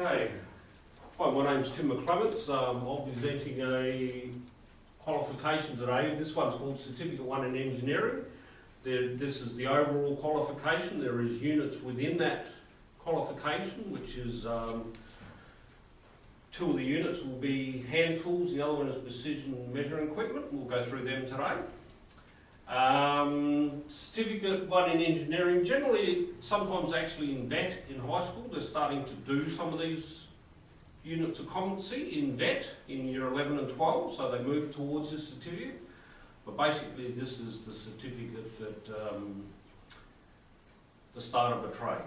Okay. Hi, my name's Tim McClements. I'll be presenting a qualification today. This one's called Certificate 1 in Engineering. This is the overall qualification. There is units within that qualification, which is two of the units will be hand tools, the other one is precision measuring equipment. We'll go through them today. Certificate 1 in Engineering, generally, sometimes actually in VET in high school, they're starting to do some of these units of competency in VET in year 11 and 12, so they move towards this certificate. But basically this is the certificate that the start of a trade.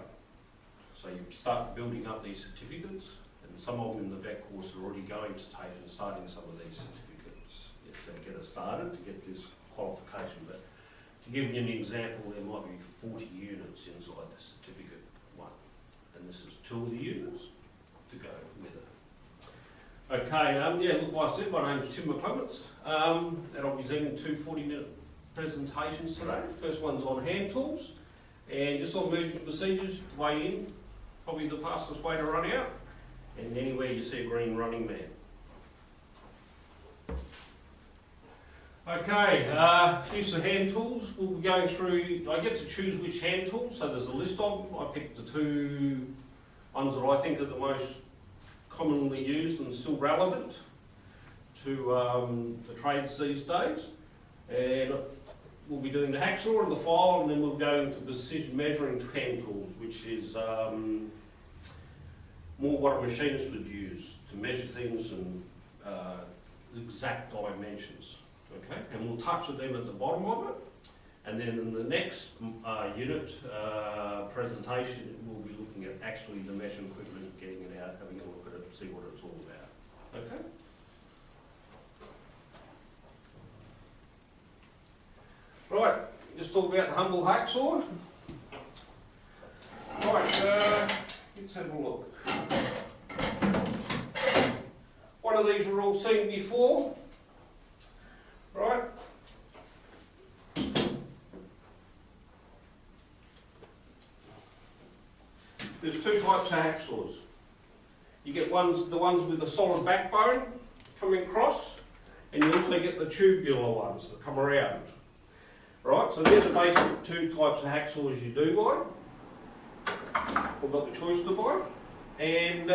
So you start building up these certificates, and some of them in the VET course are already going to TAFE and starting some of these certificates if they get it started to get this qualification. But to give you an example, there might be 40 units inside the certificate 1, and this is 2 of the units to go with it. Okay, yeah, look, like I said, my name's Tim McClements, and I'll be presenting 2 40-minute presentations today. First one's on hand tools, and just on emergency procedures, the way in, probably the fastest way to run out, and anywhere you see a green running man. Okay, use of hand tools. We'll be going through, I get to choose which hand tools, so there's a list of them. I picked the 2 ones that I think are the most commonly used and still relevant to the trades these days. And we'll be doing the hacksaw and the file, and then we'll go into precision measuring hand tools, which is more what a machinist would use to measure things and exact dimensions. Okay, and we'll touch on them at the bottom of it, and then in the next unit presentation we'll be looking at actually the measuring equipment, getting it out, having a look at it, see what it's all about. Okay. Right, just talk about the humble hacksaw. Right, let's have a look. One of these we've all seen before. Right. There's 2 types of hacksaws. You get the ones with a solid backbone coming across, and you also get the tubular ones that come around. Right, so they're the basic 2 types of hacksaws you do buy. We've got the choice to buy. And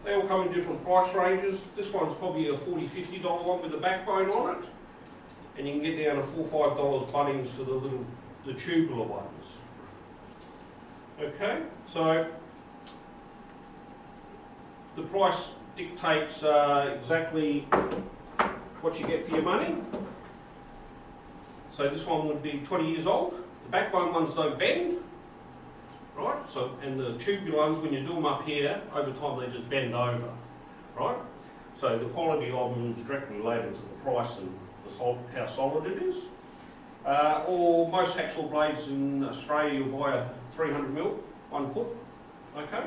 they all come in different price ranges. This one's probably a $40, $50 one with a backbone on it. And you can get down to $4 or $5 Bunnings for the tubular ones. Okay, so the price dictates exactly what you get for your money. So this one would be 20 years old. The backbone ones don't bend. Right, so, and the tubular ones, when you do them up here, over time they just bend over, right? So the quality of them is directly related to the price and how solid it is. Or most hacksaw blades in Australia, you'll buy a 300mm, 1 foot, okay?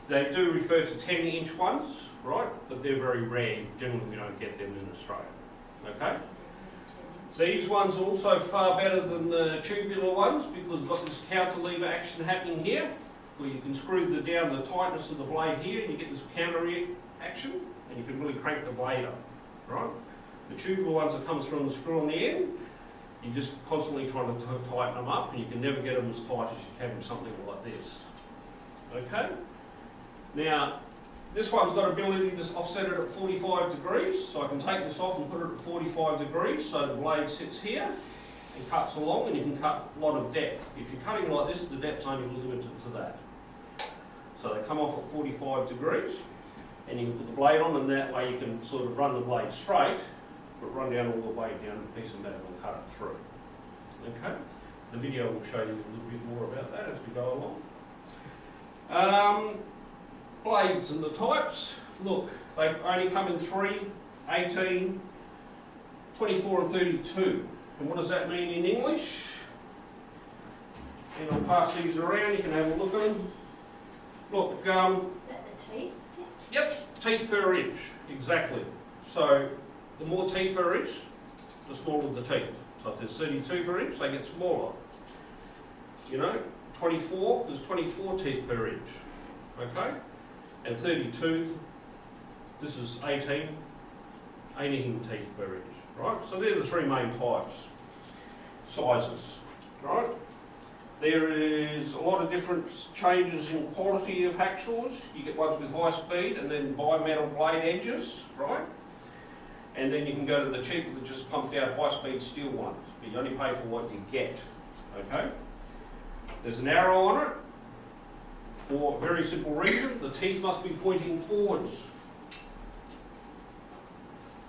They do refer to 10-inch ones, right? But they're very rare. Generally we don't get them in Australia, okay? These ones are also far better than the tubular ones because we've got this counterlever action happening here, where you can screw down the tightness of the blade here and you get this counter action, and you can really crank the blade up, right? The tubular ones that comes from the screw on the end, you're just constantly trying to tighten them up, and you can never get them as tight as you can with something like this. Okay? Now, this one's got ability to offset it at 45 degrees, so I can take this off and put it at 45 degrees, so the blade sits here and cuts along, and you can cut a lot of depth. If you're cutting like this, the depth's only limited to that. So they come off at 45 degrees, and you can put the blade on, and that way you can sort of run the blade straight, but run down all the way down a piece of metal and cut it through. Okay? The video will show you a little bit more about that as we go along. Blades and the types, look, they only come in 3, 18, 24 and 32. And what does that mean in English? And I'll pass these around, you can have a look at them. Look, is that the teeth? Yep, teeth per inch, exactly. So the more teeth per inch, the smaller the teeth. So if there's 32 per inch, they get smaller. You know, 24, there's 24 teeth per inch, okay? And 32, this is 18 teeth per inch, right? So they're the three main types, sizes, right? There is a lot of different changes in quality of hacksaws. You get ones with high speed and then bimetal blade edges, right? And then you can go to the cheaper that just pumped out high speed steel ones, but you only pay for what you get, okay? There's an arrow on it for a very simple reason. The teeth must be pointing forwards,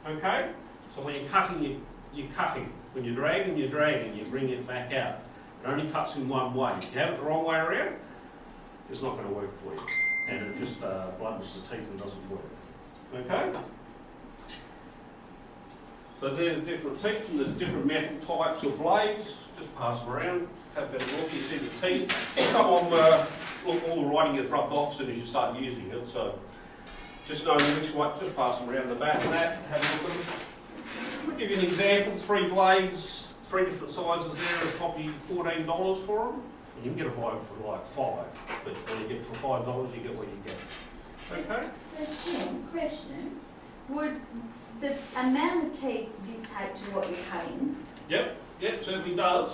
okay? So when you're cutting, you're cutting. When you're dragging, you bring it back out. It only cuts in one way. If you have it the wrong way around, it's not going to work for you. And it just blunders the teeth and doesn't work. Okay? So there's different teeth and there's different metal types of blades. Just pass them around, have a better look, you see the teeth. Come on, look, all the writing gets rubbed off as soon as you start using it. So just knowing which way, just pass them around the back and that, have a look at them. I'll give you an example, 3 blades, 3 different sizes there, are probably $14 for them. And you can get a bloke for like 5, but when you get for $5, you get what you get. Okay? So Tim, question, would the amount of teeth dictate to what you're cutting? Yep, certainly does.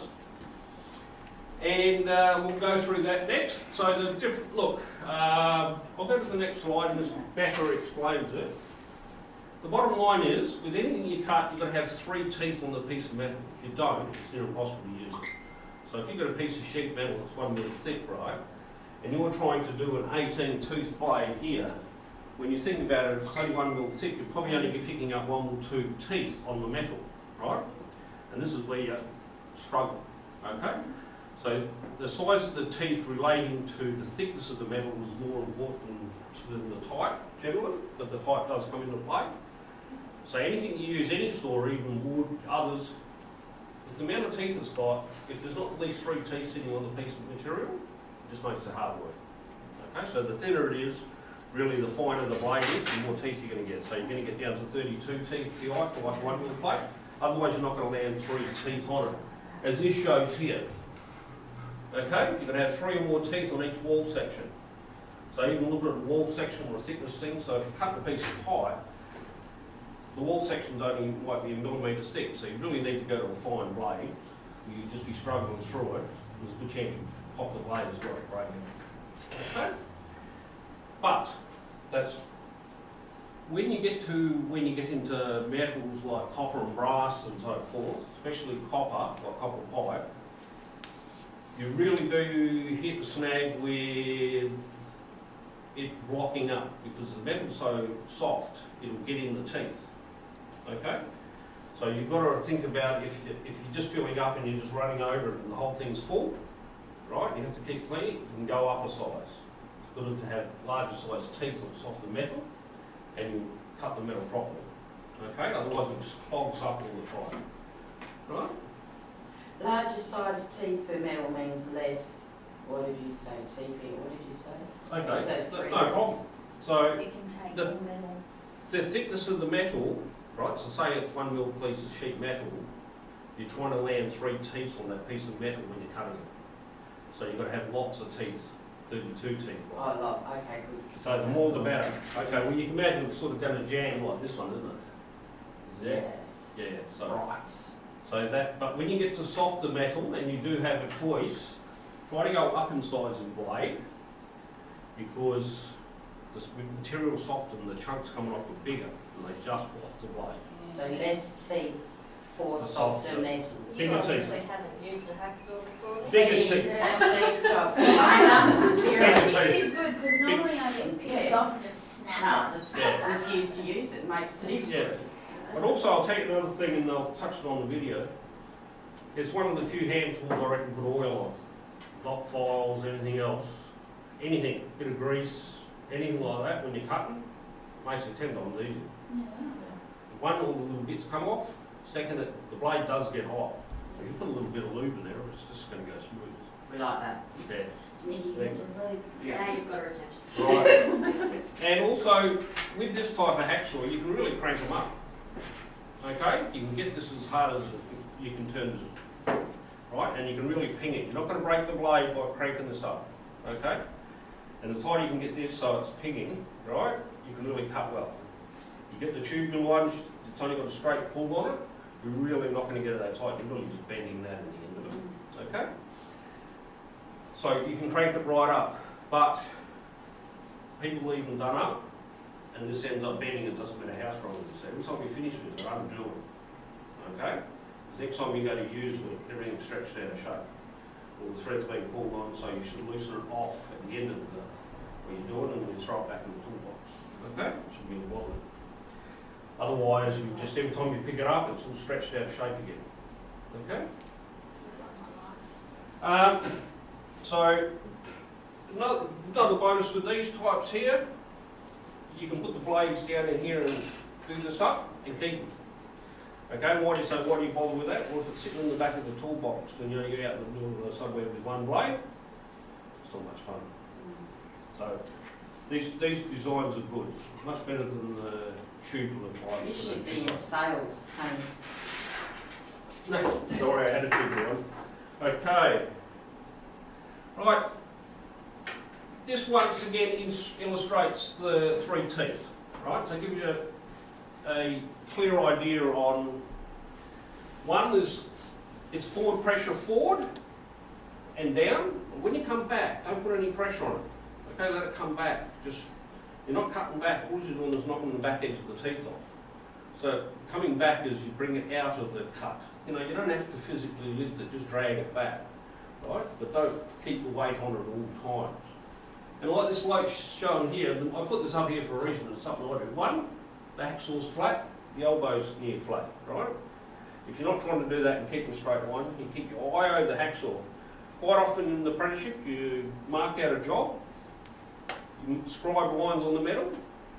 And we'll go through that next. So the different, look, I'll go to the next slide and this better explains it. The bottom line is, with anything you cut, you've got to have 3 teeth on the piece of metal. If you don't, it's near impossible to use it. So if you've got a piece of sheet metal that's 1 mm thick, right, and you're trying to do an 18 tooth blade here, when you think about it, if it's only 1 mm thick, you're probably only picking up 1 or 2 teeth on the metal, right? And this is where you struggle, okay? So the size of the teeth relating to the thickness of the metal is more important than the type, generally, but the type does come into play. So anything you use, any saw, even wood, others, with the amount of teeth it's got, if there's not at least 3 teeth sitting on the piece of material, it just makes it hard work. Okay, so the thinner it is, really the finer the blade is, the more teeth you're going to get. So you're going to get down to 32 teeth PI for like 1 mm blade. Otherwise you're not going to land 3 teeth on it, as this shows here. Okay, you're going to have 3 or more teeth on each wall section. So even look at the wall section or a thickness thing. So if you cut a piece of pipe, the wall section's only might be a millimetre thick, so you really need to go to a fine blade. You'd just be struggling through it. There's a good chance you pop the blade as well, break it. Okay? But that's when you get into metals like copper and brass and so forth, especially copper, like copper pipe, you really do hit the snag with it blocking up because the metal's so soft, it'll get in the teeth. Okay? So you've got to think about if you're just filling up and you're just running over it and the whole thing's full, right? You have to keep cleaning, you can go up a size. It's good to have larger size teeth on softer metal and you cut the metal properly. Okay? Otherwise it just clogs up all the time. Right? Larger size teeth per metal means less, what did you say, TP, what did you say? Okay, no problem. So It can take the metal. the thickness of the metal, right, so say it's 1 mm piece of sheet metal, you're trying to land 3 teeth on that piece of metal when you're cutting it. So you've got to have lots of teeth, 32 teeth. Right? Oh, lot, okay, good. So the more the better. Okay, well you can imagine it's sort of going to jam like this one, isn't it? Yes. Yeah, so, Right. so that, but when you get to softer metal and you do have a choice, try to go up in size in blade because the material softer and the chunks coming off are bigger and they just block the blade. So less teeth for The softer softer. metal. Bigger You obviously teeth. haven't used a hacksaw before. Bigger See, teeth. see, stop. I know, Bigger seriously. This is good because normally I get pissed Yeah. off and just snap No, out. just Yeah. refuse to use it, makes teeth. Yeah. But also I'll tell you another thing and I'll touch it on the video. It's one of the few hand tools I reckon put oil on. Lock files, anything else. Anything, bit of grease, anything like that when you're cutting, makes it 10 times easier. One, all the little bits come off. Second, the blade does get hot. So you put a little bit of lube in there, it's just going to go smooth. We like that. Yeah. Mickey's into lube. Now you've got her attention. Right. And also, with this type of hacksaw, you can really crank them up. Okay? You can get this as hard as you can turn this. right? And you can really ping it. You're not going to break the blade by cranking this up, okay? And the tighter you can get this so it's pinging, right, you can really cut well. You get the tubular lunge, it's only got a straight pull on it, you're really not going to get it that tight, you're really just bending that at the end of it, okay? So you can crank it right up, but people leave them done up, and this ends up bending. It doesn't matter how strong it is. Every time you finish with it, undo it, okay? Next time you go to use it, everything's stretched out of shape. Well, the thread's being pulled on, so you should loosen it off at the end of the when you're doing it, and then you throw it back in the toolbox. Okay? It should be the bottom. Otherwise, you just every time you pick it up, it's all stretched out of shape again. Okay? So another bonus with these types here, you can put the blades down in here and do this up and keep them. Okay, why do you say, why do you bother with that? Well, if it's sitting in the back of the toolbox, then you know, you're out in the middle of somewhere with one blade, it's not much fun. So these designs are good, much better than the tubular blades. You should be in sales, honey. No, sorry, I had a tubular one. Okay. Right. This once again illustrates the three teeth, right? So it gives you a clear idea on one is it's forward pressure forward and down. When you come back, don't put any pressure on it. Okay, let it come back. Just you're not cutting back. All you're doing is knocking the back edge of the teeth off. So coming back is you bring it out of the cut. You know, you don't have to physically lift it, just drag it back, right? But don't keep the weight on it at all times. And like this bloke's shown here, and I put this up here for a reason, it's something I do. One, the hacksaw's flat, the elbow's near flat, right? If you're not trying to do that and keep a straight line, you keep your eye over the hacksaw. Quite often in the apprenticeship, you mark out a job, you scribe lines on the metal,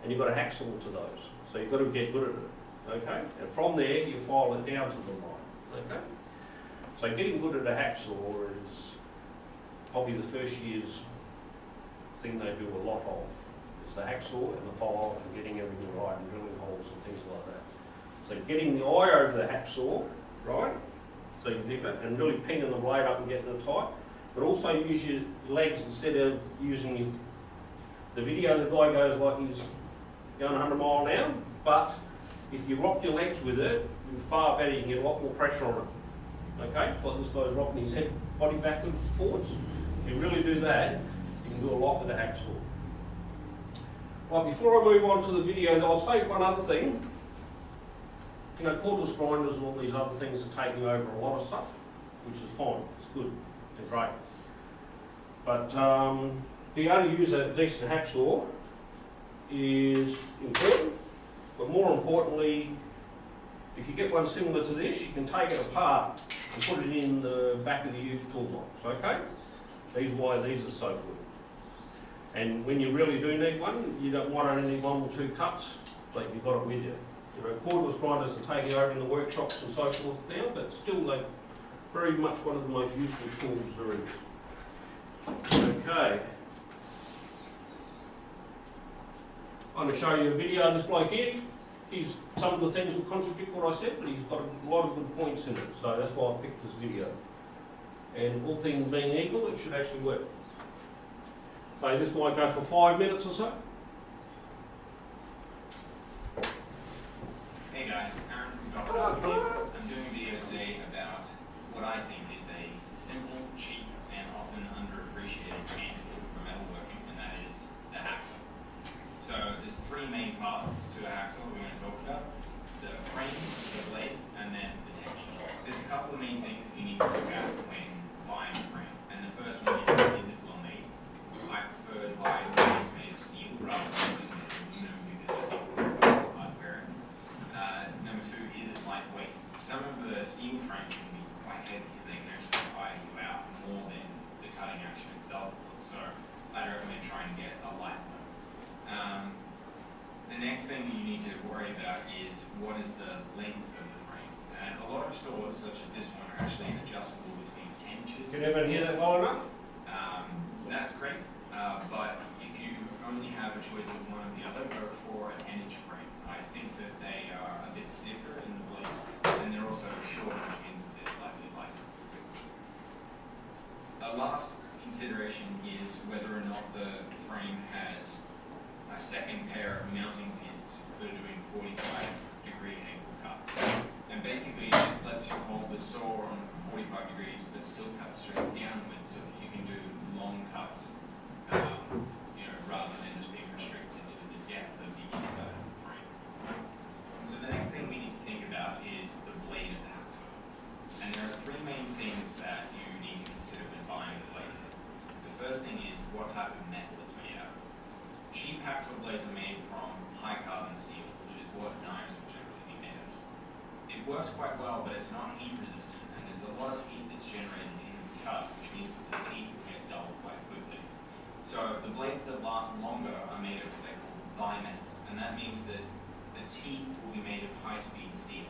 and you've got a hacksaw to those. So you've got to get good at it, okay? And from there, you file it down to the line, okay? So getting good at a hacksaw is probably the first year's thing they do a lot of. It's the hacksaw and the file and getting everything right and drilling holes and things like that. So getting the eye over the hacksaw, right? So you dip it and really pinging the blade up and getting it tight. But also use your legs instead of using the video. The guy goes like he's going 100 miles an hour, but if you rock your legs with it, you're far better. You can get a lot more pressure on it. Okay, like this guy's rocking his head, body backwards, forwards. If you really do that, you can do a lot with a hacksaw. Right, before I move on to the video, I'll say one other thing. You know, cordless grinders and all these other things are taking over a lot of stuff, which is fine, it's good, they're great. But being able to use a decent hacksaw is important, but more importantly, if you get one similar to this, you can take it apart and put it in the back of the youth toolbox, okay? These are why these are so good. And when you really do need one, you don't want only 1 or 2 cuts, but you've got it with you. You know, cordless grinders are taking over in the workshops and so forth now, but still they're very much one of the most useful tools there is. Okay. I'm going to show you a video of this bloke here. Some of the things will contradict what I said, but he's got a lot of good points in it, so that's why I picked this video. And all things being equal, it should actually work. So this might go for 5 minutes or so. Hey guys, Aaron from Gotham here. I'm doing a video today about what I think is a simple, cheap, and often underappreciated hand tool for metalworking, and that is the hacksaw. So there's 3 main parts to a hacksaw we're going to talk about: the frame, the blade, and then the technique. There's a couple of main things you need to look at when buying a frame, and the first one is it well made? I prefer to buy frames made of steel rather than using aluminum because I think it's hard wearing. Number 2, is it lightweight? Some of the steel frames can be quite heavy and they can actually tire you out more than the cutting action itself. So I'd recommend trying to get a light one. The next thing you need to worry about is what is the length of the frame. And a lot of saws, such as this one, are actually adjustable between 10 inches. Can everyone hear that well enough? That's great, but if you only have a choice of one or the other, go for a 10-inch frame. I think that they are a bit stiffer in the blade, and they're also shorter, which means that they're slightly lighter. A last consideration is whether or not the frame has a second pair of mounting pins for doing 45-degree angle cuts. And basically it just lets you hold the saw on 45 degrees but still cut straight downwards so that you can do long cuts, rather than just being restricted to the depth of the inside of the frame. So the next thing we need to think about is the blade of the hacksaw. And there are three main things that you need to consider when buying the blades. The first thing is what type of metal it's made out of. Cheap hacksaw blades are made from high carbon steel, which is what knives will generally be made of. It works quite well, but it's not heat resistant, and there's a lot of heat that's generated in the cut, which means that the teeth will get dulled quite quickly. So the blades that last longer are made of what they call bimetal, and that means that the teeth will be made of high-speed steel,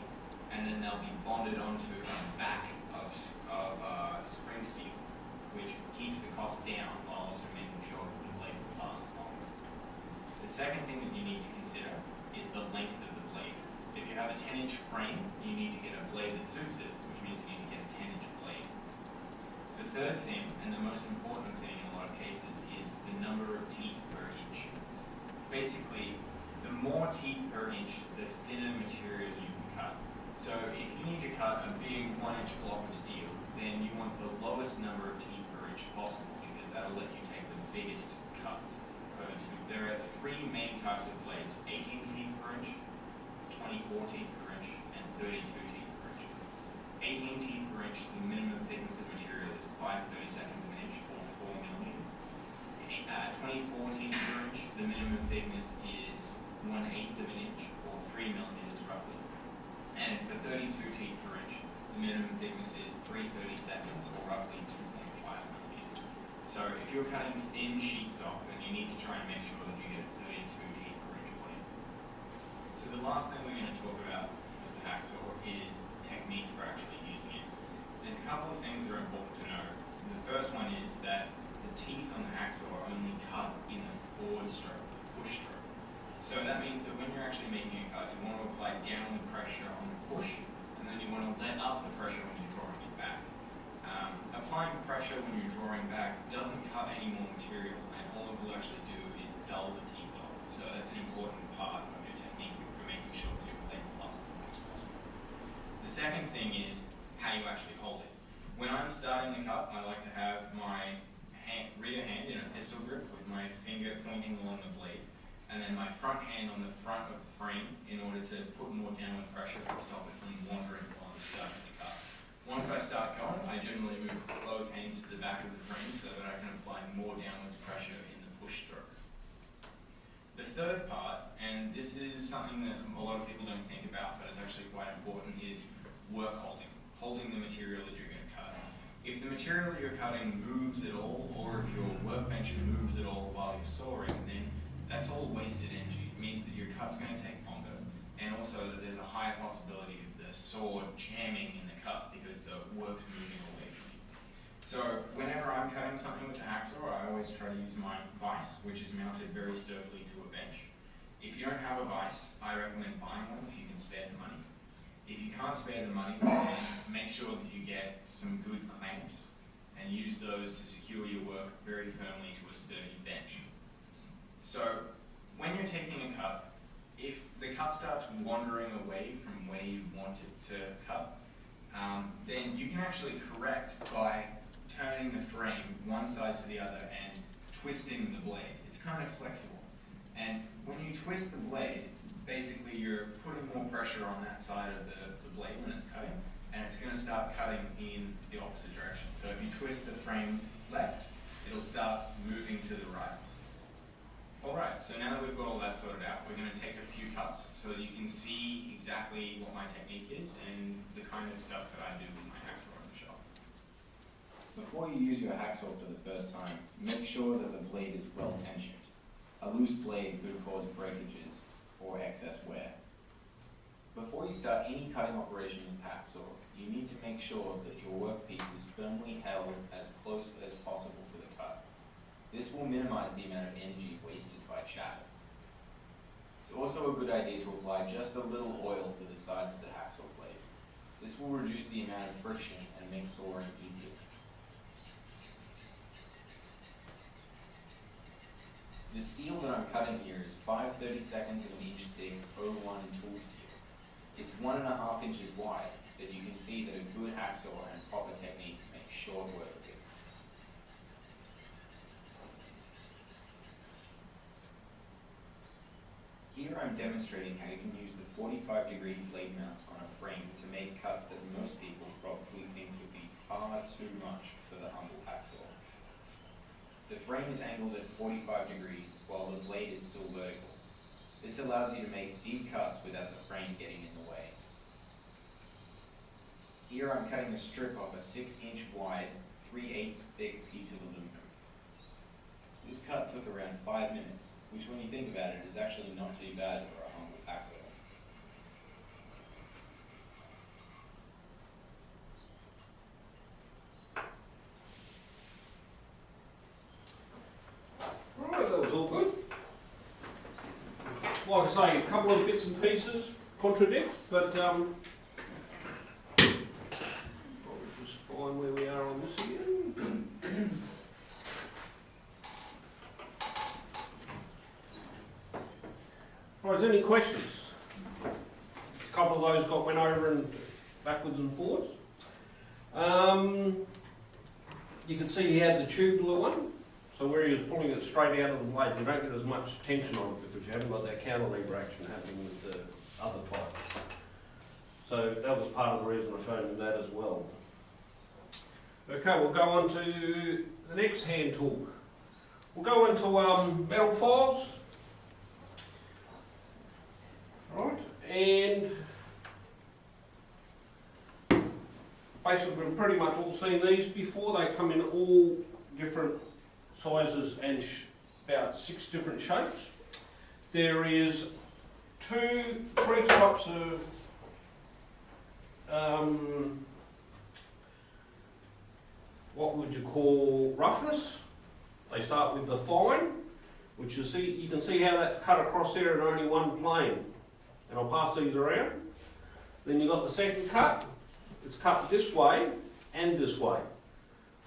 and then they'll be bonded onto a back of spring steel, which keeps the cost down while also making sure that the blade will last longer. The second thing that you need to consider is the length of the blade. If you have a 10-inch frame, you need to get a blade that suits it, which means you need to get a 10-inch blade. The third thing, and the most important thing in a lot of cases, is the number of teeth per inch. Basically, the more teeth per inch, the thinner material you can cut. So if you need to cut a big 1-inch block of steel, then you want the lowest number of teeth per inch possible, because that'll let you take the biggest cuts per tooth. There are three main types of blades: 18 teeth per inch, 24 teeth per inch, and 32 teeth per inch. 18 teeth per inch, the minimum thickness of material is 5/32 of an inch, or 4 millimeters. 24 teeth per inch, the minimum thickness is 1/8 of an inch, or 3 millimeters roughly. And for 32 teeth per inch, the minimum thickness is 3/32, or roughly 2.5 millimeters. So if you're cutting thin sheet stock, then you need to try and make sure that you get a 32 teeth per inch blade. So the last thing we're going to talk about with the hacksaw is technique for actually using it. There's a couple of things that are important to know. The first one is that the teeth on the hacksaw are only cut in the forward stroke, the push stroke. So that means that when you're actually making a cut, you want to apply downward pressure on the push, and then you want to let up the pressure when you're drawing it back. Applying pressure when you're drawing back doesn't cut any more material, and all it will actually do is dull the teeth off. So that's an important part of your technique for making sure that your blades last as long as possible. The second thing is how you actually hold it. When I'm starting the cut, I like to have my rear hand in a pistol grip with my finger pointing along the blade, and then my front hand on the front of the frame in order to put more downward pressure and stop it from wandering while I'm starting the cut. Once I start going, I generally move both hands to the back of the frame so that I can apply more downwards pressure in the push stroke. The third part, and this is something that a lot of people don't think about, but it's actually quite important, is work holding. Holding the material that you're going to cut. If the material that you're cutting moves at all, or if your workbench moves at all while you're sawing, then that's all wasted energy. It means that your cut's going to take longer, and also that there's a higher possibility of the saw jamming in the cut because the work's moving away from you. So whenever I'm cutting something with a hacksaw, I always try to use my vise, which is mounted very sturdily to a bench. If you don't have a vise, I recommend buying one if you can spare the money. If you can't spare the money, then make sure that you get some good clamps and use those to secure your work very firmly to a sturdy bench. So when you're taking a cut, if the cut starts wandering away from where you want it to cut, then you can actually correct by turning the frame one side to the other and twisting the blade. It's kind of flexible. And when you twist the blade, basically you're putting more pressure on that side of the blade when it's cutting, and it's going to start cutting in the opposite direction. So if you twist the frame left, it'll start moving to the right. Alright, so now that we've got all that sorted out, we're going to take a few cuts so that you can see exactly what my technique is and the kind of stuff that I do with my hacksaw in the shop. Before you use your hacksaw for the first time, make sure that the blade is well tensioned. A loose blade could cause breakages or excess wear. Before you start any cutting operation with hacksaw, you need to make sure that your workpiece is firmly held as close as possible to the cut. This will minimize the amount of energy wasted by chatter. It's also a good idea to apply just a little oil to the sides of the hacksaw blade. This will reduce the amount of friction and make sawing easier. The steel that I'm cutting here is 5/32 of an inch thick O1 tool steel. It's 1.5 inches wide, but you can see that a good hacksaw and proper technique make short work of it. Here I'm demonstrating how you can use the 45-degree blade mounts on a frame to make cuts that most people probably think would be far too much for the humble hacksaw. The frame is angled at 45 degrees while the blade is still vertical. This allows you to make deep cuts without the frame getting in the way. Here I'm cutting a strip off a 6-inch wide, 3/8 thick piece of aluminum. This cut took around 5 minutes, which when you think about it is actually not too bad for a humble hacksaw. Right, that was all good. Like I say, a couple of bits and pieces contradict, but probably just find where we are on this again. Right, is there any questions? A couple of those went over and backwards and forwards. You can see he had the tubular one. So where he was pulling it straight out of the blade, you don't get as much tension on it because you haven't got that cantilever action happening with the other type. So that was part of the reason I showed him that as well. Okay, we'll go on to the next hand tool. We'll go into metal files. Right, and basically we've pretty much all seen these before. They come in all different sizes and about 6 different shapes. There is 3 types of what would you call roughness. They start with the fine, which you can see how that's cut across there in only one plane. And I'll pass these around. Then you've got the second cut. It's cut this way and this way,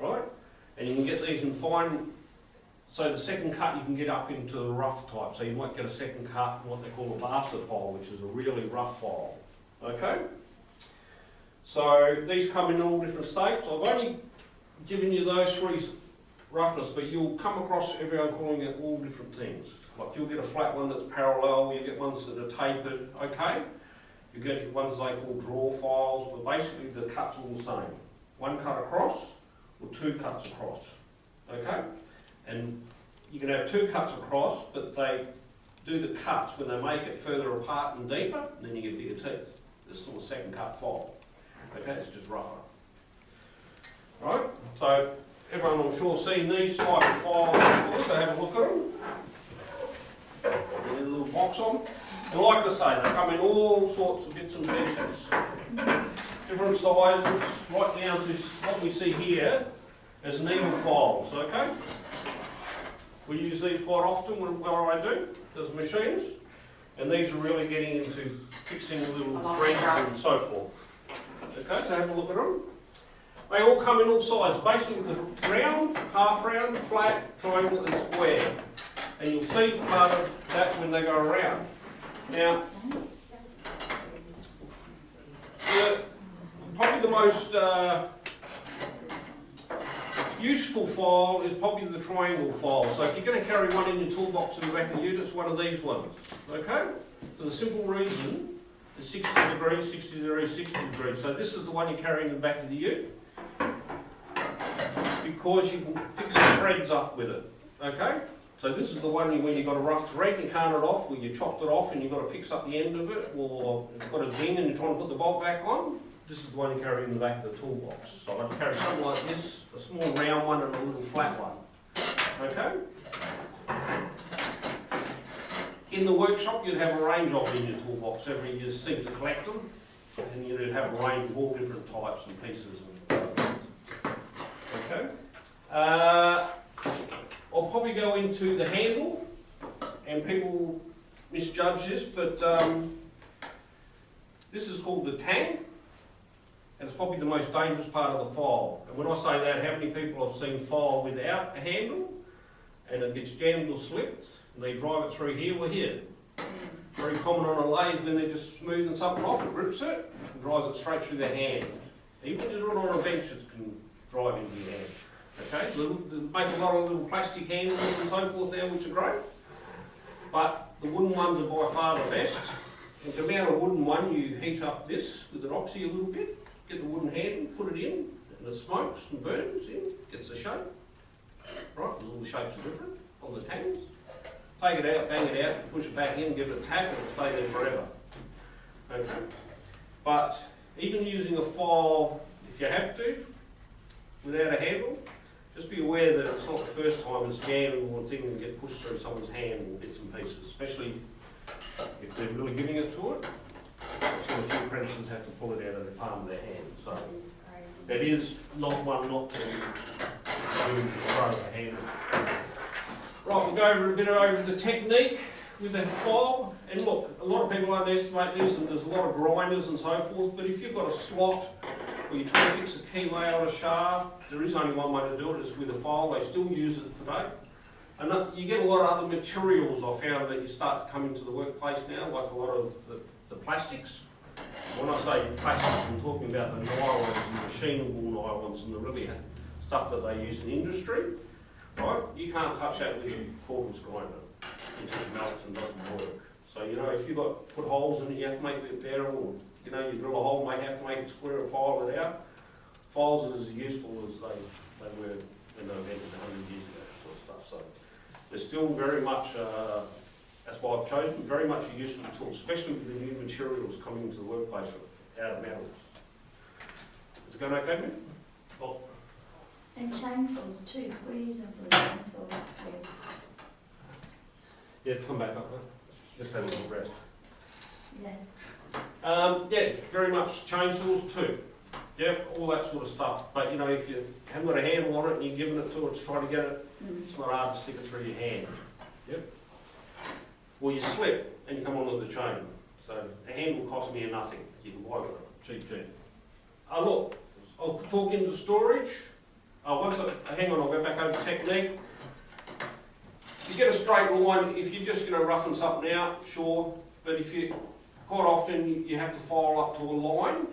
right? And you can get these in fine. So the second cut you can get up into the rough type. So you might get a second cut, what they call a bastard file, which is a really rough file. Okay? So these come in all different shapes. I've only given you those 3 roughness, but you'll come across everyone calling it all different things. Like you'll get a flat one that's parallel, you get ones that are tapered, okay? You get ones they call draw files, but basically the cuts are all the same. 1 cut across or 2 cuts across, okay? And you can have 2 cuts across, but they do the cuts when they make it further apart and deeper, and then you get bigger teeth. This is still a second cut file, okay? It's just rougher. Right, so everyone I'm sure seen these type of files before, so have a look at them. Get a little box on. And like I say, they come in all sorts of bits and pieces. Different sizes, right down to what we see here as needle files, okay? We use these quite often when I do, as machines. And these are really getting into fixing little threads and so forth. Okay, so have a look at them. They all come in all sizes, basically the round, half round, flat, triangle and square. And you'll see part of that when they go around. Now, probably the most useful file is probably the triangle file. So if you're going to carry one in your toolbox in the back of the ute, it's one of these ones. Okay? For the simple reason, it's 60 degrees, 60 degrees, 60 degrees. So this is the one you carry in the back of the ute, because you can fix the threads up with it. Okay? So this is the one when you've got a rough thread, you can't it off, or you chopped it off and you've got to fix up the end of it, or it's got a ding and you're trying to put the bolt back on. This is the one you carry in the back of the toolbox. So I carry something like this, a small round one and a little flat one. Okay? In the workshop you'd have a range of them in your toolbox. You seem to collect them, and you'd have a range of all different types and pieces and things. Okay? I'll probably go into the handle, and people misjudge this, but this is called the tang, and it's probably the most dangerous part of the file. And when I say that, how many people have seen file without a handle, and it gets jammed or slipped, and they drive it through here, we're here. Very common on a lathe when they're just smoothing something off, it rips it, and drives it straight through their hand. Even when you do it on a bench, it can drive into your hand. Okay, they make a lot of little plastic handles and so forth there, which are great. But the wooden ones are by far the best. And to mount a wooden one, you heat up this with an oxy a little bit, get the wooden handle, put it in, and it smokes and burns in, gets the shape. Right, because all the shapes are different on the tangs. Take it out, bang it out, push it back in, give it a tap, and it'll stay there forever. Okay. But even using a file, if you have to, without a handle, just be aware that it's not the first time it's jammed or thing and get pushed through someone's hand in bits and pieces, especially if they're really giving it to it. I've seen a few apprentices have to pull it out of the palm of their hand. So It's crazy. that is not one not to throw the handle. Right, we'll go over a bit over the technique with the file. And look, a lot of people underestimate this, and there's a lot of grinders and so forth, but if you've got a slot or you're trying to fix a keyway on a shaft, there is only one way to do it, it's with a file. They still use it today. And you get a lot of other materials, I found, that you start to come into the workplace now, like a lot of the plastics. When I say plastics, I'm talking about the nylons and machinable nylons and the really stuff that they use in industry. Right? You can't touch that with a cordless grinder. It just melts and doesn't work. So, you know, if you've got put holes in it, you have to make it better, or, you know, you drill a hole, you have to make it square or file it out. Files are as useful as they were when they were invented 100 years ago, sort of stuff. So, they're still very much, that's why I've chosen, very much a useful tool, especially with the new materials coming into the workplace out of metals. Is it going okay, man? Oh. And chainsaws too, we're using for the chainsaw too. Yeah, come back up there. Just have a little rest. Yeah. Yeah, very much chainsaws too. Yeah, all that sort of stuff. But you know, if you haven't got a handle on it and you're giving it to it to try to get it, it's not hard to stick it through your hand. Yep. Well, you slip and you come onto the chain. So a handle costs me nothing. You can buy it cheap. Look, I'll talk into storage. Hang on, I'll go back over technique. You get a straight line, if you're just going to roughen something out, sure, but if you, quite often you have to file up to a line,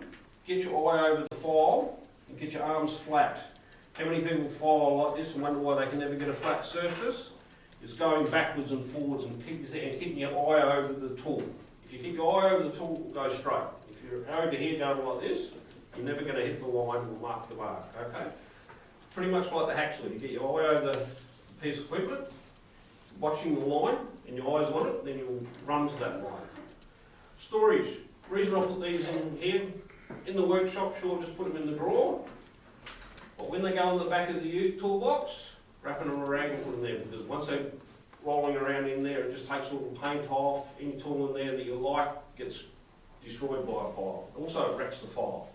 get your eye over the file and get your arms flat. How many people file like this and wonder why they can never get a flat surface? It's going backwards and forwards and keeping your eye over the tool. If you keep your eye over the tool, it will go straight. If you're over here going like this, you're never going to hit the line or mark the mark, okay? Pretty much like the hacksaw, you get your eye over the piece of equipment, watching the line, and your eyes on it, then you'll run to that line. Storage. The reason I put these in here, in the workshop, sure, just put them in the drawer. But when they go in the back of the toolbox, wrapping them around and put them there, because once they're rolling around in there, it just takes all the paint off. Any tool in there that you like gets destroyed by a file. Also, it wrecks the file.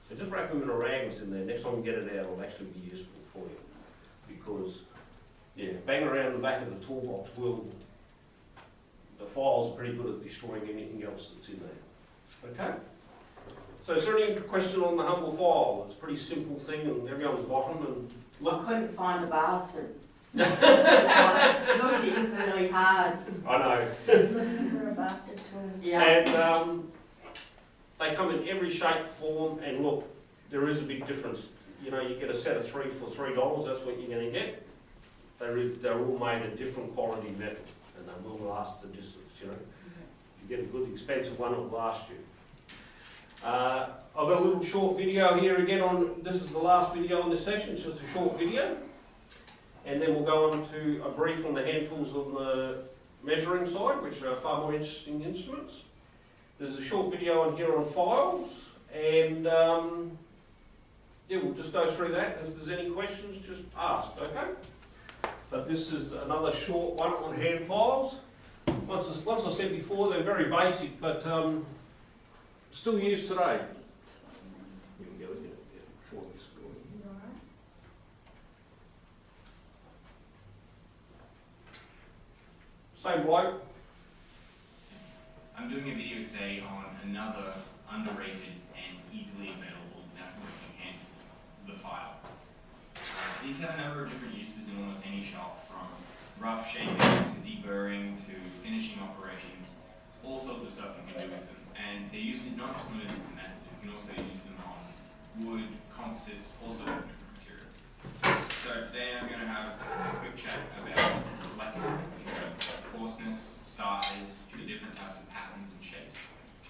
So just wrap them in a rag in there. Next time you get it out, it'll actually be useful for you. Because, yeah, banging around the back of the toolbox the files are pretty good at destroying anything else that's in there. Okay? So is there any question on the Humble file? It's a pretty simple thing and everyone's got them. And I couldn't find a bastard. I was looking really hard. I know. Looking for a bastard tool. Yeah. And they come in every shape, form, and look, there is a big difference. You know, you get a set of 3 for $3, that's what you're going to get. They're all made of different quality metal, and they will last the distance, you know. If you get a good expensive one, it'll last you. I've got a little short video here again on, this is the last video on this session, it's just a short video. And then we'll go on to a brief on the hand tools on the measuring side, which are far more interesting instruments. There's a short video on here on files, and yeah, we'll just go through that. If there's any questions, just ask, okay? But this is another short one on hand files. Once I said before, they're very basic, but still used today. You can go in before this going. Same bloke. I'm doing a video today on another underrated and easily available networking hand tool, the file. These have a number of different uses in almost any shop, from rough shaping to deburring Their use is not just limited to metal, you can also use them on wood, composites, all sorts of different materials. So today I'm going to have a quick chat about selecting coarseness, size, the different types of patterns and shapes,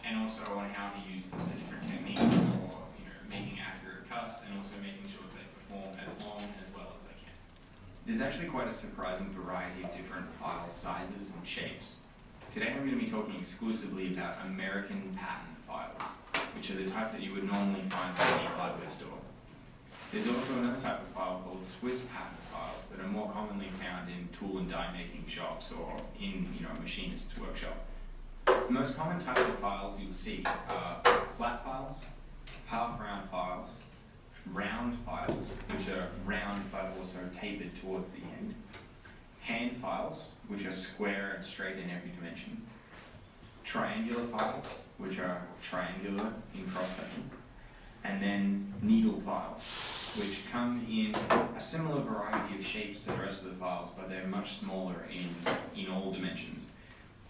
and also on how to use the different techniques for making accurate cuts and also making sure that they perform as long and as well as they can. There's actually quite a surprising variety of different file sizes and shapes. Today I'm going to be talking exclusively about American pattern files, which are the type that you would normally find in any hardware store. There's also another type of file called Swiss pattern files that are more commonly found in tool and die making shops or in a machinist's workshop. The most common types of files you'll see are flat files, half-round files, round files, which are round but also tapered towards the end, hand files, which are square and straight in every dimension, triangular files, which are triangular in cross-section, and then needle files, which come in a similar variety of shapes to the rest of the files, but they're much smaller in all dimensions.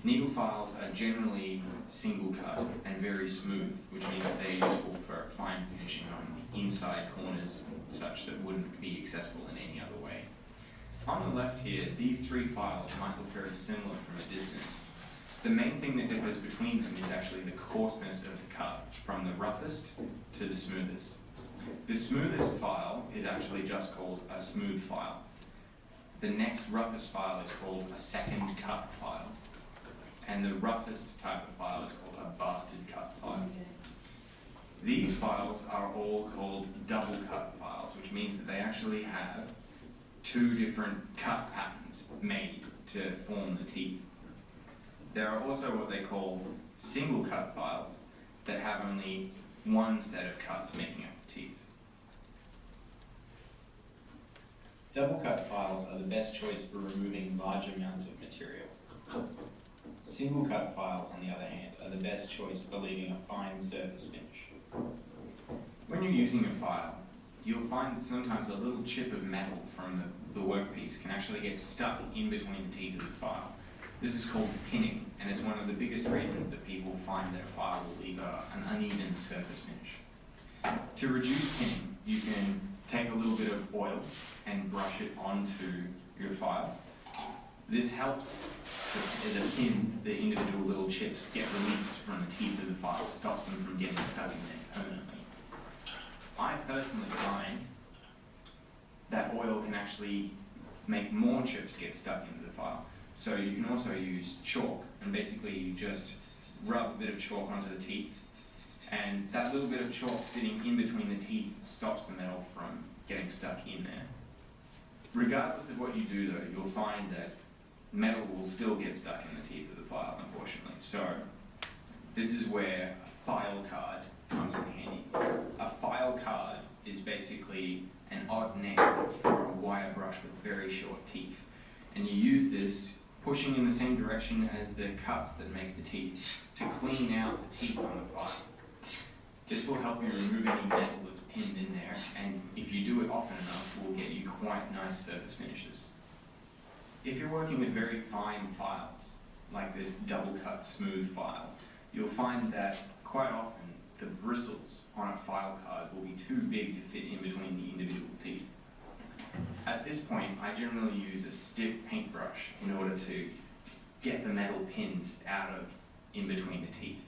Needle files are generally single cut and very smooth, which means that they're useful for fine finishing on inside corners such that wouldn't be accessible in any other way. On the left here, these three files might look very similar from a distance. The main thing that differs between them is actually the coarseness of the cut, from the roughest to the smoothest. The smoothest file is actually just called a smooth file. The next roughest file is called a second cut file. And the roughest type of file is called a bastard cut file. These files are all called double cut files, which means that they actually have two different cut patterns made to form the teeth. There are also what they call single cut files that have only one set of cuts making up the teeth. Double cut files are the best choice for removing large amounts of material. Single cut files, on the other hand, are the best choice for leaving a fine surface finish. When you're using a file, you'll find that sometimes a little chip of metal from the workpiece can actually get stuck in between the teeth of the file. This is called pinning, and it's one of the biggest reasons that people find that a file will leave an uneven surface finish. To reduce pinning, you can take a little bit of oil and brush it onto your file. This helps the pins, the individual little chips, get released from the teeth of the file, stops them from getting stuck in there permanently. I personally find that oil can actually make more chips get stuck into the file. So you can also use chalk, and basically you just rub a bit of chalk onto the teeth, and that little bit of chalk sitting in between the teeth stops the metal from getting stuck in there. Regardless of what you do though, you'll find that metal will still get stuck in the teeth of the file, unfortunately. So this is where a file card comes in handy. A file card is basically an odd neck for a wire brush with very short teeth. And you use this pushing in the same direction as the cuts that make the teeth to clean out the teeth on the file. This will help you remove any metal that's pinned in there, and if you do it often enough, will get you quite nice surface finishes. If you're working with very fine files, like this double cut smooth file, you'll find that quite often the bristles on a file card will be too big to fit in between the individual teeth. At this point, I generally use a stiff paintbrush in order to get the metal pins out of in between the teeth.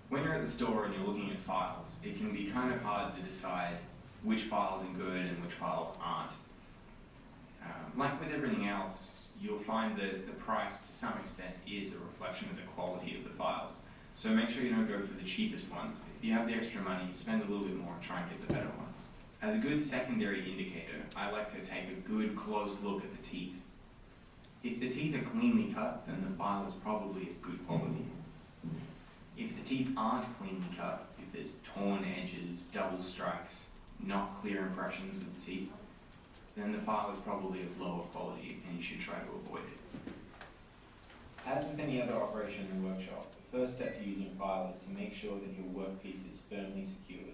When you're at the store and you're looking at files, it can be kind of hard to decide which files are good and which files aren't. Like with everything else, you'll find that the price to some extent is a reflection of the quality of the files. So make sure you don't go for the cheapest ones. If you have the extra money, spend a little bit more and try and get the better ones. As a good secondary indicator, I like to take a good close look at the teeth. If the teeth are cleanly cut, then the file is probably of good quality. If the teeth aren't cleanly cut, if there's torn edges, double strikes, not clear impressions of the teeth, then the file is probably of lower quality and you should try to avoid it. As with any other operation in the workshop, the first step to using a file is to make sure that your workpiece is firmly secured.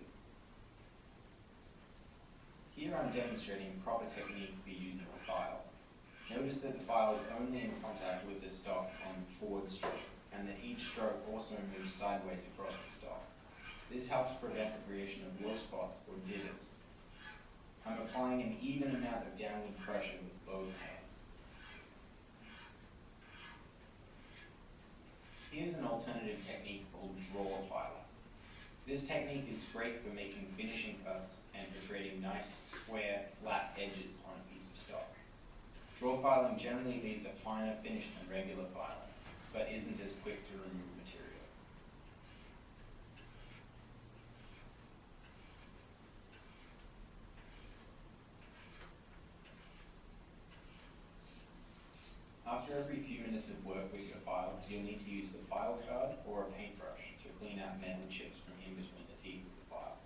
Here I'm demonstrating proper technique for using a file. Notice that the file is only in contact with the stock on forward stroke, and and that each stroke also moves sideways across the stock. This helps prevent the creation of low spots or divots. I'm applying an even amount of downward pressure with both hands. Here's an alternative technique called draw filing. This technique is great for making finishing cuts and for creating nice, square, flat edges on a piece of stock. Draw filing generally leaves a finer finish than regular filing, but isn't as quick to remove material. After every few minutes of work with your file, you'll need to use the file card or a paintbrush to clean out metal chips from in between the teeth of the file.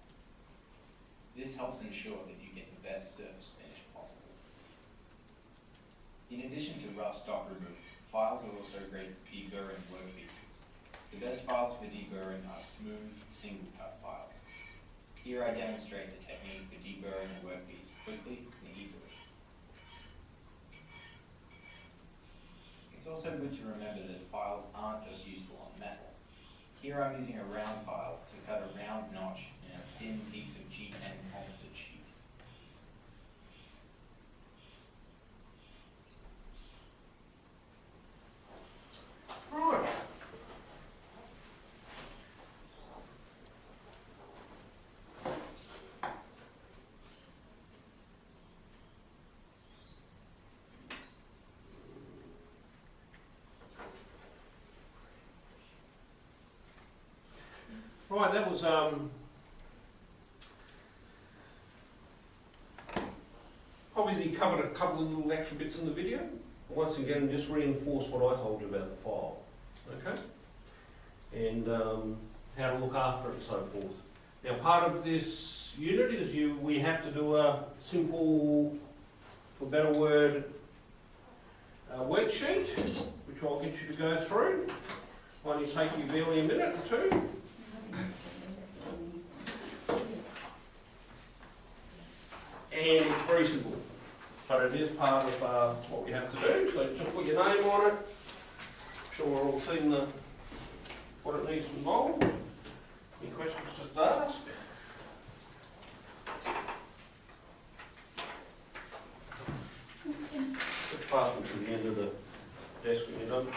This helps ensure that you get the best surface finish possible. In addition to rough stock removal, files are also great for deburring workpieces. The best files for deburring are smooth, single-cut files. Here I demonstrate the technique for deburring a workpiece quickly and easily. It's also good to remember that files aren't just useful on metal. Here I'm using a round file to cut a round notch in a thin piece of G10 composite sheet. Right. Right, that was probably covered a couple of little extra bits in the video. Once again, just reinforce what I told you about the file, okay? And how to look after it and so forth. Now, part of this unit is we have to do a simple, for better word, worksheet, which I'll get you to go through. Only take you barely a minute or two. And it's very simple, but it is part of what we have to do. So just put your name on it. I'm sure we're all seeing what it needs involved. Any questions, just ask. Just pass them to the end of the desk when you're done.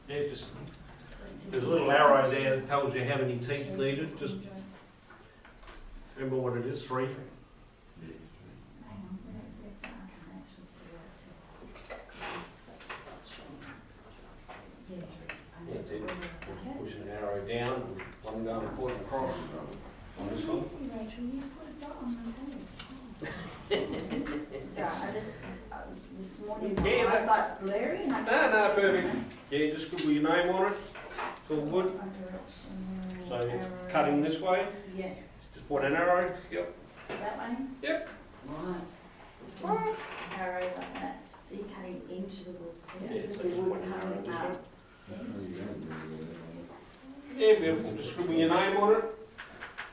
Yeah, just, there's little arrows there that tells you how many teeth needed. Just remember what it is, 3. That's it. Push an arrow down, one going forward and across. On this one. Sorry, I just, this morning Yeah, my eyesight's blurry and I No, can't no, see perfect. anything. Yeah, just scribble your name on it. It's all good. So it's cutting this way. Yeah, Just put an arrow. Yep. that way. Yep. Right. Arrow like that. So you're cutting into the wood, see? Yeah, Because so the just wood's put an arrow coming this up. way. See? Yeah, beautiful. Just scribble your name on it.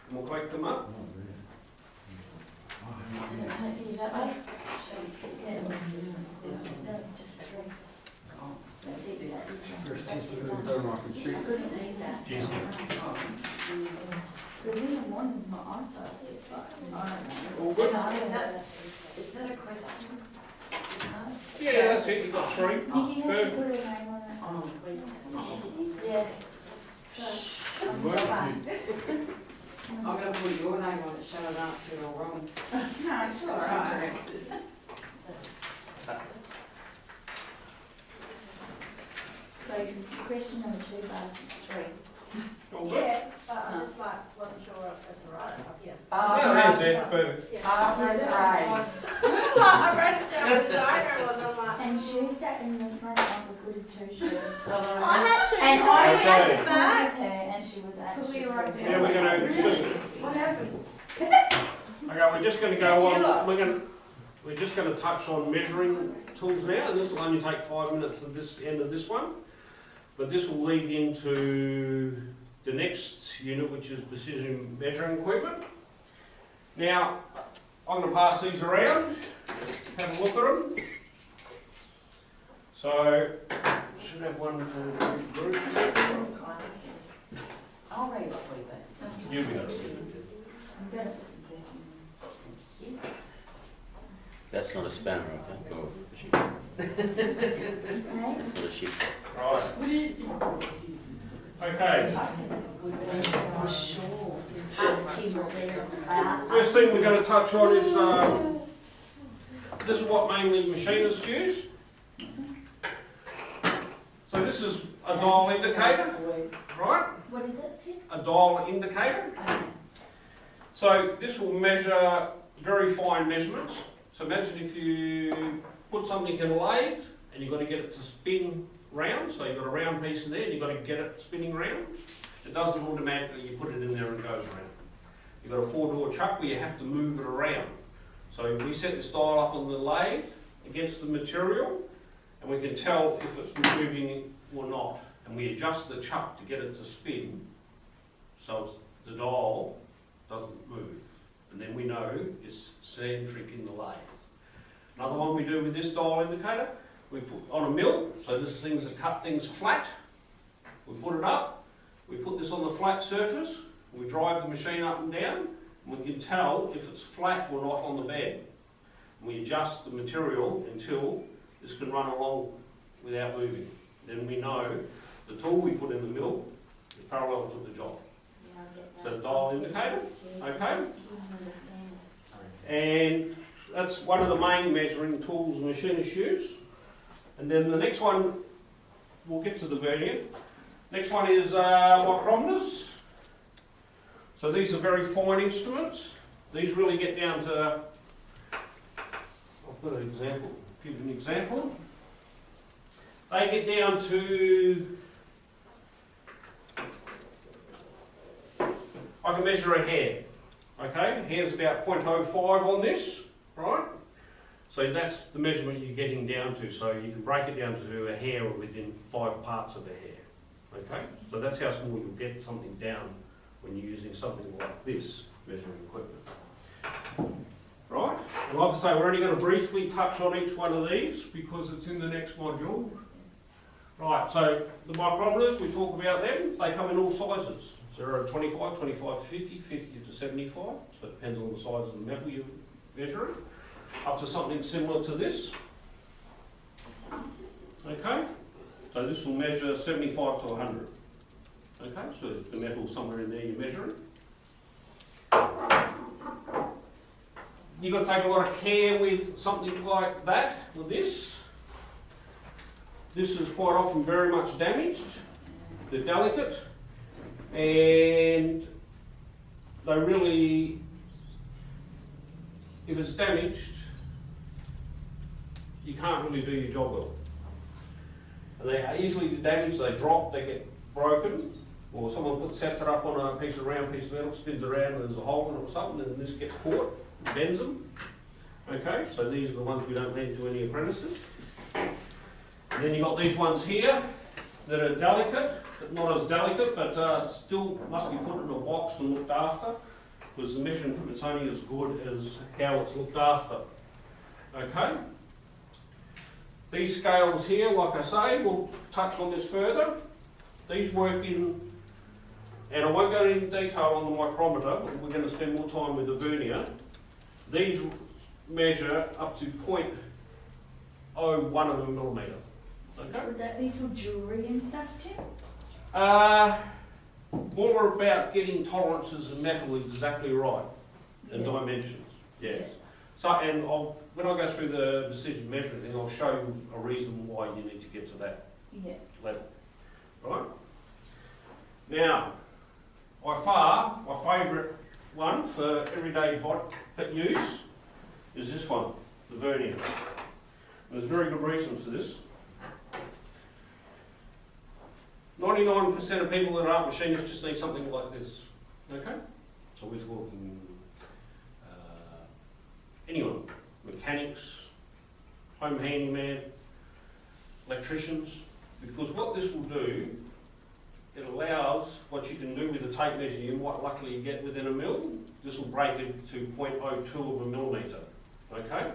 And we'll collect them up. Is that way? Yeah. No, just 3. That's it. That is First that's test it I've done. ever done, I could I cheat. couldn't read that. Yes. Because in the mornings my eyesight is like, I don't know. All good? No, Is that a question? Yeah, that's it. You've got 3. Nikki has to Perfect. put her name on it. Oh, wait. Yeah. So, I'm Good. fine. I'm gonna put your name on it, show it answered all wrong. No, it's all right. So you can question number 2, Barb's 3. All good? Yeah, but I just like, wasn't sure where I was supposed to write it up here. Yeah, that's perfect. Yeah. Barbara Gray. I wrote it down with the diagram was on my. And she sat in the front of the goody two-shoes. I had to, And because I I Okay. had had to it back. with her, and she was Because actually. we were right Yeah, we're gonna just, What happened? okay, we're just gonna go Yeah, you on, we're just gonna touch on measuring tools now, and this will only take 5 minutes at this end of this one. But this will lead into the next unit, which is precision measuring equipment. Now, I'm going to pass these around, have a look at them. So, should have one for each group. I'll read it for you, You go. I'm good at this bit. That's not a spanner, okay? Or sheep. Okay? That's not a sheep. Right. Okay. For sure. Ask Tim or there. First thing we're going to touch on is this is what mainly machinists use. So this is a dial indicator, right? What is it, Tim? A dial indicator. Okay. So this will measure very fine measurements. So imagine if you put something in a lathe and you've got to get it to spin round. So you've got a round piece in there and you've got to get it spinning round. It doesn't automatically, you put it in there and it goes round. You've got a 4-door chuck where you have to move it around. So we set this dial up on the lathe against the material and we can tell if it's moving or not. And we adjust the chuck to get it to spin so the dial doesn't move. And then we know it's centric in the lathe. Another one we do with this dial indicator, we put on a mill, so this thing's that cut things flat. We put it up, we put this on the flat surface, we drive the machine up and down, and we can tell if it's flat or not on the bed. And we adjust the material until this can run along without moving. Then we know the tool we put in the mill is parallel to the job. Yeah, I'll get that. So the dial indicator, okay? I understand. And that's one of the main measuring tools machinists use. And then the next one, we'll get to the vernier. Next one is micrometers. So these are very fine instruments. These really get down to, I've got an example, give you an example. They get down to, I can measure a hair. Okay, hair's about 0.05 on this, right? So that's the measurement you're getting down to. So you can break it down to a hair within 5 parts of a hair. Okay, so that's how small you'll get something down when you're using something like this measuring equipment. Right, and like I say, we're only going to briefly touch on each one of these because it's in the next module. Right, so the micrometers, we talk about them, they come in all sizes. 0 to 25, 25 to 50, 50 to 75, so it depends on the size of the metal you're measuring, up to something similar to this. Okay, so this will measure 75 to 100. Okay, so if the metal's somewhere in there you're measuring. You've got to take a lot of care with something like that, with this. This is quite often very much damaged. They're delicate. And they really, if it's damaged, you can't really do your job well. And they are easily damaged, they drop, they get broken, or someone sets it up on a round piece of metal, spins around and there's a hole in it or something, and this gets caught, and bends them. Okay, so these are the ones we don't lend to any apprentices. And then you've got these ones here that are delicate. Not as delicate, but still must be put in a box and looked after, because the measuring equipment's only as good as how it's looked after. Okay? These scales here, like I say, we'll touch on this further. These work in, and I won't go into detail on the micrometer, but we're going to spend more time with the vernier. These measure up to 0.01 of a millimetre. Okay? Would that be for jewellery and stuff too? More about getting tolerances of metal exactly right and dimensions. Yes. So, and when I go through the precision measuring thing, I'll show you a reason why you need to get to that Yeah. level. right? Now, by far, my favourite one for everyday pit use is this one, the vernier. And there's very good reasons for this. 99% of people that aren't machinists just need something like this, okay? So we're talking anyone, mechanics, home handyman, electricians, because what this will do, it allows what you can do with a tape measure you might luckily get within a mil. This will break it to 0.02 of a millimetre, okay?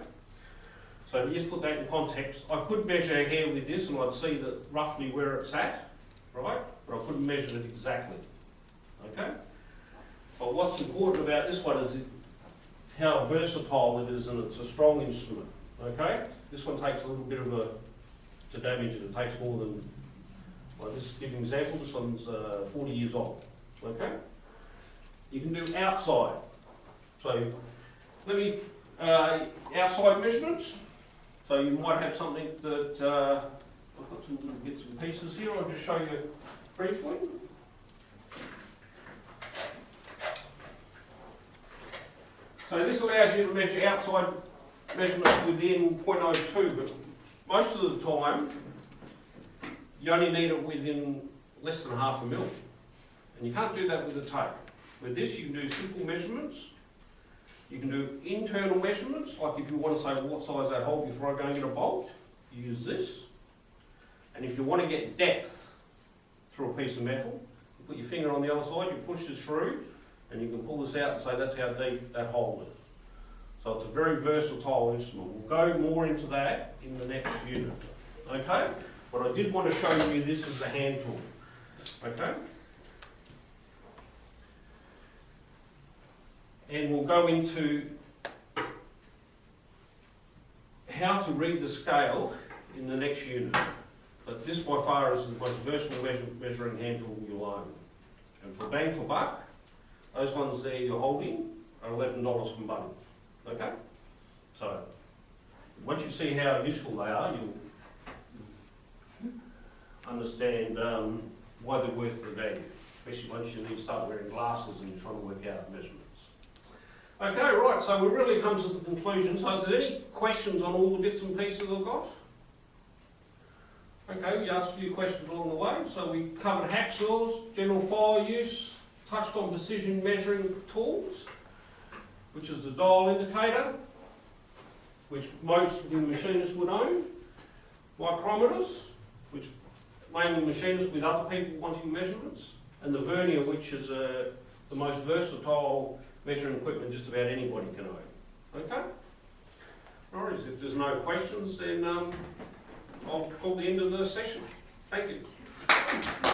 So to just put that in context, I could measure here with this and I'd see that roughly where it's at, right? But I couldn't measure it exactly, okay? But what's important about this one is how versatile it is, and it's a strong instrument, okay? This one takes a little bit of to damage it, it takes more than, well, just to give you an example, this one's 40 years old, okay? You can do outside. So, let me, outside measurements. So you might have something that, I've got some little bits and pieces here, I'll just show you briefly. So this allows you to measure outside measurements within 0.02, but most of the time you only need it within less than half a mil. And you can't do that with a tape. With this you can do simple measurements. You can do internal measurements, like if you want to say what size that hole before I go and get a bolt, you use this. And if you want to get depth through a piece of metal, you put your finger on the other side, you push this through, and you can pull this out and say that's how deep that hole is. So it's a very versatile instrument. We'll go more into that in the next unit. Okay? But I did want to show you this as a hand tool. Okay? And we'll go into how to read the scale in the next unit. But this by far is the most versatile measuring hand tool you'll own. And for bang for buck, those ones there you're holding are $11 from Bunnings. Okay? So, once you see how useful they are, you'll understand why they're worth the value. Especially once you start wearing glasses and you're trying to work out measurements. Okay, right, so we've really come to the conclusion. So is there any questions on all the bits and pieces I've got? Okay, we asked a few questions along the way. So we covered hacksaws, general file use, touched on precision measuring tools, which is the dial indicator, which most machinists would own, micrometers, which mainly machinists with other people wanting measurements, and the vernier, which is the most versatile measuring equipment just about anybody can own. Okay? Alright, if there's no questions, then I'll call the end of the session. Thank you.